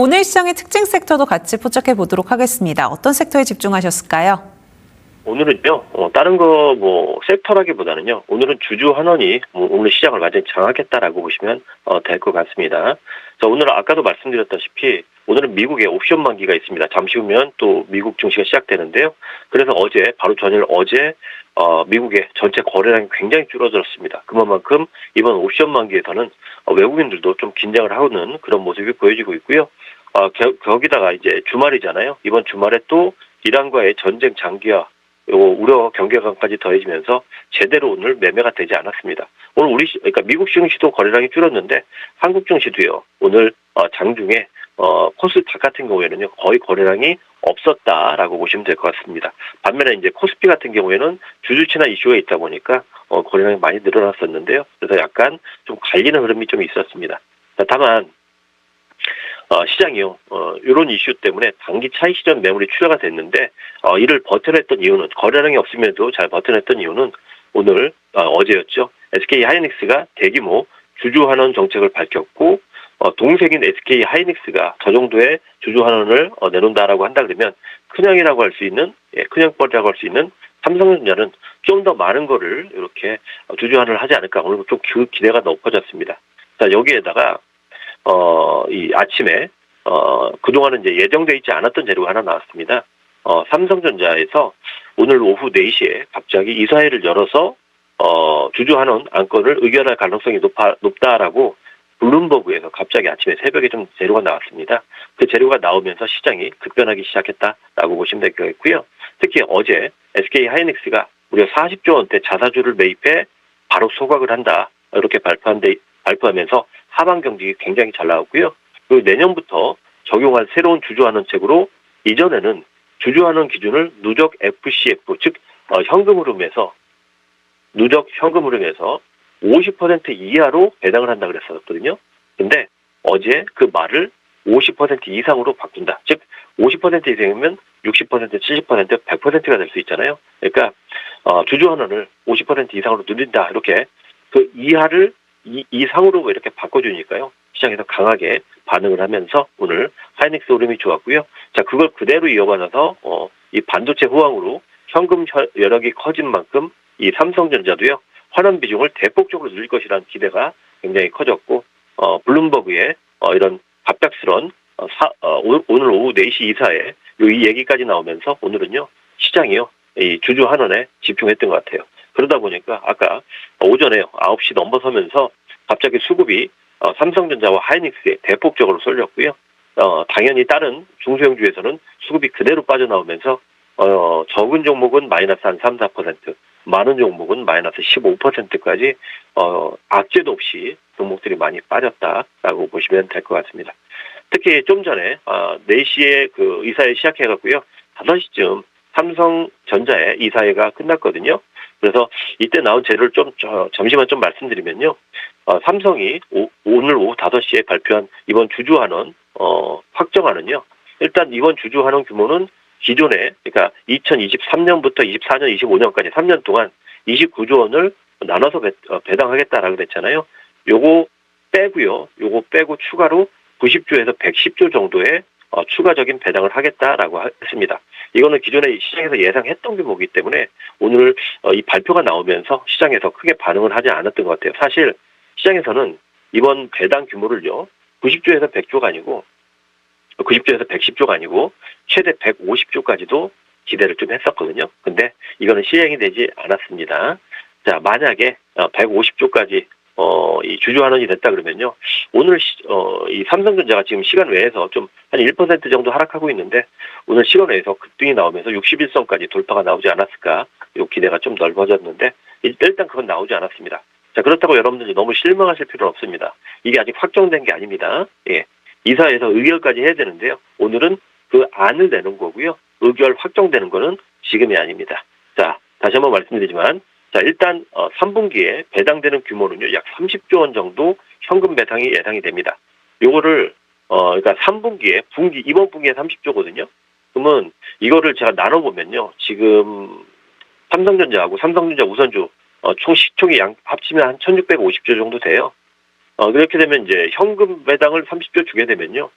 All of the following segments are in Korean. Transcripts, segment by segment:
오늘 시장의 특징 섹터도 같이 포착해 보도록 하겠습니다. 어떤 섹터에 집중하셨을까요? 오늘은요, 다른 섹터라기보다는요, 오늘은 주주 환원이 오늘 시장을 완전히 장악했다라고 보시면 될 것 같습니다. 자, 오늘은 아까도 말씀드렸다시피 오늘은 미국에 옵션 만기가 있습니다. 잠시 후면 또 미국 증시가 시작되는데요. 그래서 바로 전일 어제 미국의 전체 거래량이 굉장히 줄어들었습니다. 그만큼 이번 옵션 만기에서는 외국인들도 좀 긴장을 하는 그런 모습이 보여지고 있고요. 거기다가 이제 주말이잖아요. 이번 주말에 또 이란과의 전쟁 장기화 우려 경계감까지 더해지면서 제대로 오늘 매매가 되지 않았습니다. 오늘 그러니까 미국 증시도 거래량이 줄었는데 한국 증시도요. 오늘 장중에 코스닥 같은 경우에는요 거의 거래량이 없었다라고 보시면 될 것 같습니다. 반면에 이제 코스피 같은 경우에는 주주친화 이슈가 있다 보니까 거래량이 많이 늘어났었는데요. 그래서 약간 좀 갈리는 흐름이 좀 있었습니다. 다만 시장이요. 이런 이슈 때문에 단기 차익 실현 매물이 출하가 됐는데 이를 버텨냈던 이유는 거래량이 없음에도 잘 버텨냈던 이유는 오늘 어제였죠. SK 하이닉스가 대규모 주주 환원 정책을 밝혔고 동생인 SK 하이닉스가 저 정도의 주주 환원을 내놓는다라고 한다 그러면 큰형이라고 할 수 있는 큰형뻘이라고 할 수 있는 삼성전자는 좀 더 많은 거를 이렇게 주주 환원을 하지 않을까 오늘 좀 그 기대가 높아졌습니다. 자 여기에다가 이 아침에 그동안은 이제 예정돼 있지 않았던 재료가 하나 나왔습니다. 삼성전자에서 오늘 오후 4시에 갑자기 이사회를 열어서 주주 환원 안건을 의결할 가능성이 높다라고 블룸버그에서 갑자기 아침에 새벽에 좀 재료가 나왔습니다. 그 재료가 나오면서 시장이 급변하기 시작했다라고 보시면 되겠고요. 특히 어제 SK 하이닉스가 무려 40조 원대 자사주를 매입해 바로 소각을 한다 이렇게 발표하면서 하반 경직이 굉장히 잘 나왔고요. 그리고 내년부터 적용할 새로운 주주환원책으로 이전에는 주주환원 기준을 누적 FCF 즉 현금 흐름에서 누적 현금 흐름에서 50% 이하로 배당을 한다 그랬었거든요. 근데 어제 그 말을 50% 이상으로 바꾼다. 즉 50% 이상이면 60%, 70%, 100%가 될 수 있잖아요. 그러니까 주주환원을 50% 이상으로 늘린다. 이렇게 그 이상으로 이렇게 바꿔주니까요. 시장에서 강하게 반응을 하면서 오늘 하이닉스 흐름이 좋았고요. 자, 그걸 그대로 이어받아서 이 반도체 호황으로 현금 여력이 커진 만큼 이 삼성전자도요. 환원 비중을 대폭적으로 늘릴 것이라는 기대가 굉장히 커졌고 블룸버그의 이런 갑작스런 오늘 오후 4시 이사에 이 얘기까지 나오면서 오늘은요. 시장이요. 이 주주 환원에 집중했던 것 같아요. 그러다 보니까 아까 오전에 9시 넘어서면서 갑자기 수급이 삼성전자와 하이닉스에 대폭적으로 쏠렸고요. 당연히 다른 중소형주에서는 수급이 그대로 빠져나오면서 적은 종목은 마이너스 한 3, 4%, 많은 종목은 마이너스 15%까지 악재도 없이 종목들이 많이 빠졌다라고 보시면 될 것 같습니다. 특히 좀 전에 4시에 그 이사회 시작해갖고요. 5시쯤 삼성전자의 이사회가 끝났거든요. 그래서 이때 나온 재료를 잠시만 좀 말씀드리면요. 삼성이 오늘 오후 5시에 발표한 이번 주주환원 확정안은요. 일단 이번 주주환원 규모는 기존에 그러니까 2023년부터 24년, 25년까지 3년 동안 29조 원을 나눠서 배당하겠다라고 그랬잖아요. 요거 빼고 추가로 90조에서 110조 정도의 추가적인 배당을 하겠다라고 했습니다. 이거는 기존에 시장에서 예상했던 규모이기 때문에 오늘 이 발표가 나오면서 시장에서 크게 반응을 하지 않았던 것 같아요. 사실 시장에서는 이번 배당 규모를요. 90조에서 100조가 아니고 90조에서 110조가 아니고 최대 150조까지도 기대를 좀 했었거든요. 근데 이거는 시행이 되지 않았습니다. 자, 만약에 150조까지 이 주주환원이 됐다 그러면요. 오늘 이 삼성전자가 지금 시간 외에서 좀 한 1% 정도 하락하고 있는데 오늘 시간 외에서 급등이 나오면서 61선까지 돌파가 나오지 않았을까? 이 기대가 좀 넓어졌는데 일단 그건 나오지 않았습니다. 자, 그렇다고 여러분들이 너무 실망하실 필요는 없습니다. 이게 아직 확정된 게 아닙니다. 예. 이사회에서 의결까지 해야 되는데요. 오늘은 그 안을 내는 거고요. 의결 확정되는 거는 지금이 아닙니다. 자, 다시 한번 말씀드리지만 자, 일단 3분기에 배당되는 규모는요. 약 30조 원 정도 현금 배당이 예상이 됩니다. 요거를 그러니까 3분기에 이번 분기에 30조거든요. 그러면 이거를 제가 나눠 보면요. 지금 삼성전자하고 삼성전자 우선주 총 시총이 합치면 한 1,650조 정도 돼요. 그렇게 되면 이제 현금 배당을 30조 주게 되면요.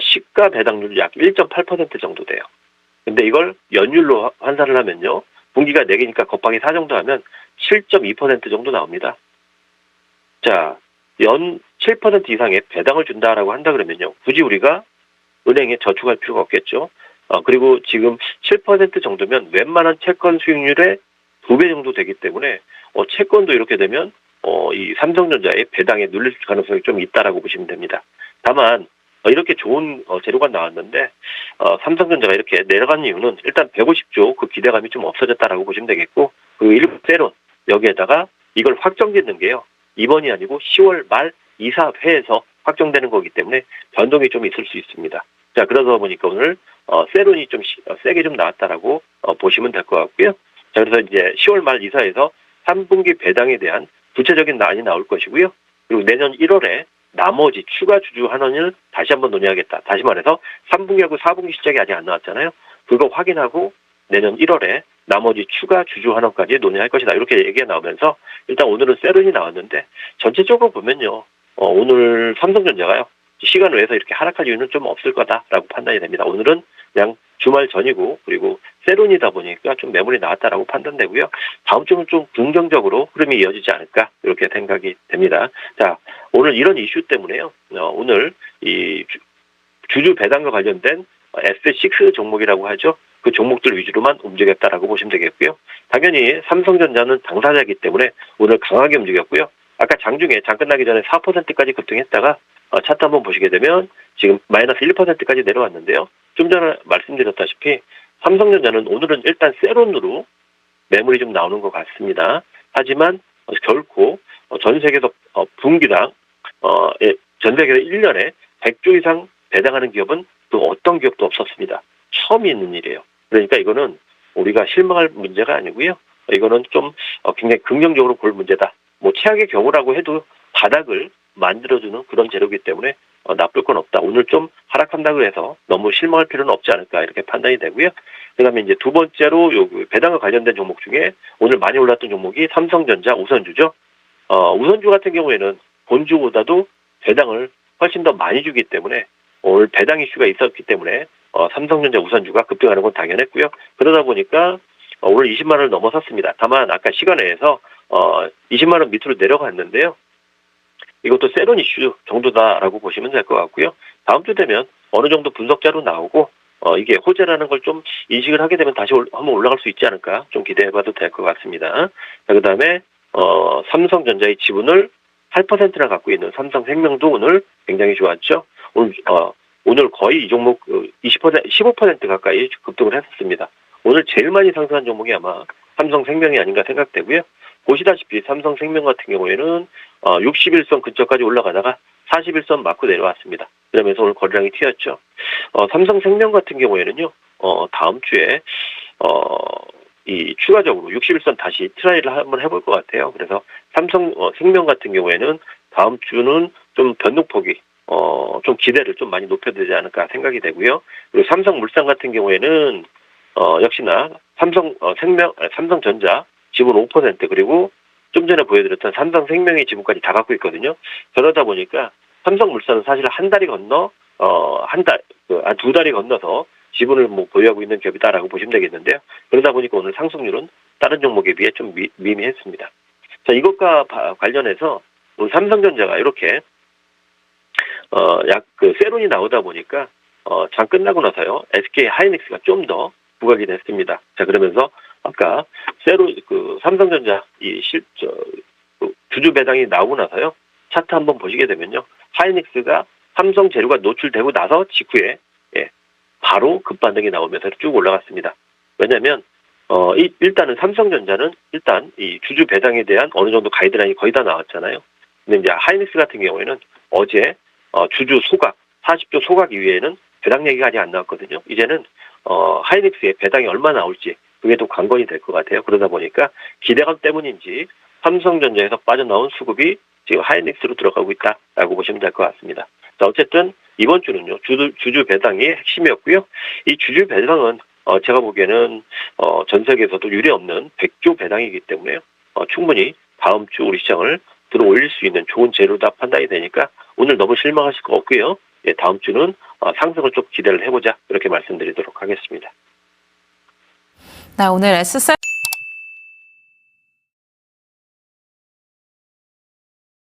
시가 배당률 약 1.8% 정도 돼요. 근데 이걸 연율로 환산을 하면요. 분기가 4개니까 곱하기 4 정도 하면 7.2% 정도 나옵니다. 자, 연 7% 이상의 배당을 준다라고 한다 그러면요. 굳이 우리가 은행에 저축할 필요가 없겠죠. 그리고 지금 7% 정도면 웬만한 채권 수익률의 2배 정도 되기 때문에 채권도 이렇게 되면 이 삼성전자의 배당에 눌릴 가능성이 좀 있다라고 보시면 됩니다. 다만 이렇게 좋은 재료가 나왔는데 삼성전자가 이렇게 내려간 이유는 일단 150조 그 기대감이 좀 없어졌다라고 보시면 되겠고, 그리고 일부 세론 여기에다가 이걸 확정짓는 게요. 이번이 아니고 10월 말 이사회에서 확정되는 거기 때문에 변동이 좀 있을 수 있습니다. 자, 그러다 보니까 오늘 세론이 좀 세게 좀 나왔다라고 보시면 될 것 같고요. 자, 그래서 이제 10월 말 이사회에서 3분기 배당에 대한 구체적인 안이 나올 것이고요. 그리고 내년 1월에 나머지 추가 주주 환원을 다시 한번 논의하겠다. 다시 말해서 3분기하고 4분기 실적이 아직 안 나왔잖아요. 그거 확인하고 내년 1월에 나머지 추가 주주 환원까지 논의할 것이다. 이렇게 얘기가 나오면서 일단 오늘은 세론이 나왔는데 전체적으로 보면요. 오늘 삼성전자가요. 시간을 위해서 이렇게 하락할 이유는 좀 없을 거다라고 판단이 됩니다. 오늘은 그냥 주말 전이고 그리고 세론이다 보니까 좀 매물이 나왔다라고 판단되고요. 다음 주는 좀 긍정적으로 흐름이 이어지지 않을까 이렇게 생각이 됩니다. 자, 오늘 이런 이슈 때문에요. 오늘 이 주주 배당과 관련된 S6 종목이라고 하죠. 그 종목들 위주로만 움직였다라고 보시면 되겠고요. 당연히 삼성전자는 당사자이기 때문에 오늘 강하게 움직였고요. 아까 장중에 장 끝나기 전에 4%까지 급등했다가 차트 한번 보시게 되면 지금 마이너스 1%까지 내려왔는데요. 좀 전에 말씀드렸다시피 삼성전자는 오늘은 일단 세론으로 매물이 좀 나오는 것 같습니다. 하지만 결코 전 세계에서 분기당 전 세계에서 1년에 100조 이상 배당하는 기업은 또 어떤 기업도 없었습니다. 처음 있는 일이에요. 그러니까 이거는 우리가 실망할 문제가 아니고요. 이거는 좀 굉장히 긍정적으로 볼 문제다. 뭐 최악의 경우라고 해도 바닥을 만들어주는 그런 재료이기 때문에 나쁠 건 없다. 오늘 좀 하락한다고 해서 너무 실망할 필요는 없지 않을까 이렇게 판단이 되고요. 그다음에 이제 두 번째로 요 배당과 관련된 종목 중에 오늘 많이 올랐던 종목이 삼성전자 우선주죠. 우선주 같은 경우에는 본주보다도 배당을 훨씬 더 많이 주기 때문에 오늘 배당 이슈가 있었기 때문에 삼성전자 우선주가 급등하는 건 당연했고요. 그러다 보니까 오늘 20만 원을 넘어섰습니다. 다만 아까 시간에서 20만 원 밑으로 내려갔는데요. 이것도 세론 이슈 정도다라고 보시면 될 것 같고요. 다음 주 되면 어느 정도 분석자로 나오고 이게 호재라는 걸 좀 인식을 하게 되면 다시 한번 올라갈 수 있지 않을까 좀 기대해봐도 될 것 같습니다. 자, 그다음에 삼성전자의 지분을 8%나 갖고 있는 삼성생명도 오늘 굉장히 좋았죠. 오늘 거의 이 종목 15% 가까이 급등을 했었습니다. 오늘 제일 많이 상승한 종목이 아마 삼성생명이 아닌가 생각되고요. 보시다시피 삼성생명 같은 경우에는 61선 근처까지 올라가다가 41선 맞고 내려왔습니다. 그러면서 오늘 거래량이 튀었죠. 삼성생명 같은 경우에는요. 다음 주에 이 추가적으로 61선 다시 트라이를 한번 해볼 것 같아요. 그래서 삼성생명 같은 경우에는 다음 주는 좀 변동폭이 좀 기대를 좀 많이 높여야 되지 않을까 생각이 되고요. 그리고 삼성물산 같은 경우에는 역시나 삼성전자 지분 5% 그리고 좀 전에 보여드렸던 삼성생명의 지분까지 다 갖고 있거든요. 그러다 보니까 삼성물산은 사실 한 달이 건너 두 달이 건너서 지분을 보유하고 있는 기업이다라고 보시면 되겠는데요. 그러다 보니까 오늘 상승률은 다른 종목에 비해 좀 미미했습니다. 자, 이것과 관련해서 오늘 삼성전자가 이렇게 세론이 나오다 보니까 장 끝나고 나서요 SK 하이닉스가 좀 더 부각이 됐습니다. 자, 그러면서 아까 삼성전자 주주 배당이 나오고 나서요 차트 한번 보시게 되면요 하이닉스가 삼성 재료가 노출되고 나서 직후에 바로 급반등이 나오면서 쭉 올라갔습니다. 왜냐하면 일단은 삼성전자는 일단 이 주주 배당에 대한 어느 정도 가이드라인이 거의 다 나왔잖아요. 근데 이제 하이닉스 같은 경우에는 어제 주주 소각 40조 소각 이후에는 배당 얘기가 아직 안 나왔거든요. 이제는 하이닉스의 배당이 얼마 나올지 그게 또 관건이 될 것 같아요. 그러다 보니까 기대감 때문인지 삼성전자에서 빠져나온 수급이 지금 하이닉스로 들어가고 있다라고 보시면 될 것 같습니다. 자, 어쨌든 이번 주는요 주주 배당이 핵심이었고요. 이 주주 배당은 제가 보기에는 전 세계에서도 유례 없는 100조 배당이기 때문에 충분히 다음 주 우리 시장을 들어 올릴 수 있는 좋은 재료다 판단이 되니까 오늘 너무 실망하실 거 없고요. 다음 주는 상승을 좀 기대를 해보자 이렇게 말씀드리도록 하겠습니다. 네, 오늘 S사